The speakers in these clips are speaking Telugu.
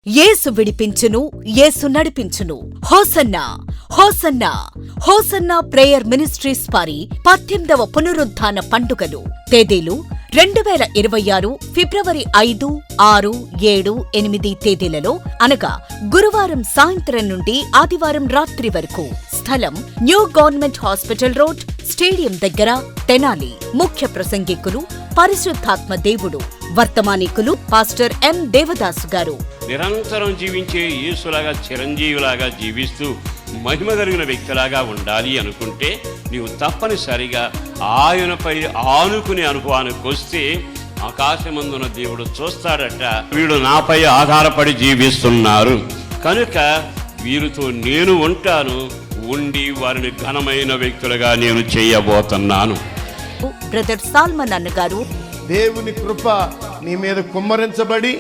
యేసు విడిపించును, యేసు నడిపించును. Hosanna hosanna hosanna prayer ministries వారి 18వ పునరుత్థాన పండుగలు. తేదీలు 2026 ఫిబ్రవరి 5, 6, 7, 8 తేదీలలో అనగా గురువారం సాయంత్రం నుండి ఆదివారం రాత్రి వరకు. స్థలం new government hospital road, stadium దగ్గర, తెనాలి. ముఖ్య ప్రసంగికులు పరిశుద్ధాత్మ దేవుడు. వర్తమానికులు పాస్టర్ ఎం దేవదాసు గారు. నిరంతరం జీవించే యేసులాగా చిరంజీవిలాగా జీవిస్తూ మహిమ కలిగిన వ్యక్తిలాగా ఉండాలి అనుకుంటే నీవు తప్పనిసరిగా ఆయనపై ఆనుకునే అనుభవానికి వస్తే ఆకాశమందున దేవుడు చూస్తాడట, వీడు నాపై ఆధారపడి జీవిస్తున్నారు కనుక వీరితో నేను ఉంటాను, ఉండి వారిని ఘనమైన వ్యక్తులుగా నేను చేయబోతున్నాను. బ్రదర్ సాల్మన్ అన్నగారు. దేవుని కృప నీ మీద కుమ్మరించబడి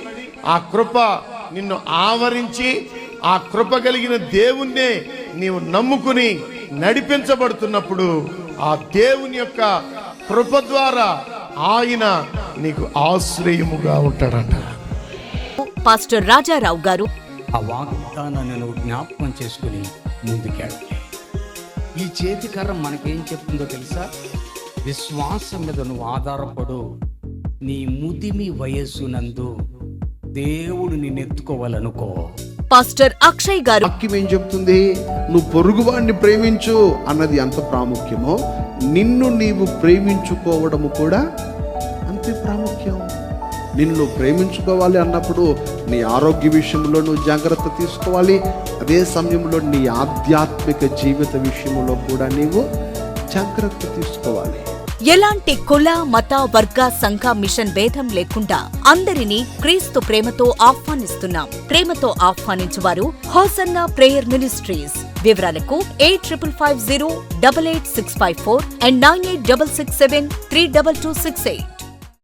ఆ కృప నిన్ను ఆవరించి ఆ కృప కలిగిన దేవుణ్ణే నీవు నమ్ముకుని నడిపించబడుతున్నప్పుడు ఆ దేవుని యొక్క కృప ద్వారా ఆయన నీకు ఆశ్రయముగా ఉంటాడంట. పాస్టర్ రాజారావు గారు. ఆ వాగ్దానాన్ని నువ్వు జ్ఞాపకం చేసుకుని ముందుకెళ్ళ. ఈ చేతికర్ర మనకేం చెప్తుందో తెలుసా? విశ్వాసం మీద నువ్వు ఆధారపడు. నీ ముదిమి వయస్సునందు దేవుడు నిన్ను ఎత్తుకోవాలనుకో. పాస్టర్ అక్షయ్ గారు. వాక్యం ఏం చెప్తుంది? నువ్వు పొరుగువాడిని ప్రేమించు అన్నది ఎంత ప్రాముఖ్యమో నిన్ను నీవు ప్రేమించుకోవడము కూడా అంతే ప్రాముఖ్యం. నిన్ను ప్రేమించుకోవాలి అన్నప్పుడు నీ ఆరోగ్య విషయంలో నువ్వు జాగ్రత్త తీసుకోవాలి. అదే సమయంలో నీ ఆధ్యాత్మిక జీవిత విషయంలో కూడా నీవు జాగ్రత్త తీసుకోవాలి. ఎలాంటి కుల, మత, వర్గ, సంఘ, మిషన్ భేదం లేకుండా అందరినీ క్రీస్తు ప్రేమతో ఆహ్వానిస్తున్నాం. ప్రేమతో ఆహ్వానించువారు హోసన్నా ప్రేయర్ మినిస్ట్రీస్. వివరాలకు 8550888654 and 9866732268.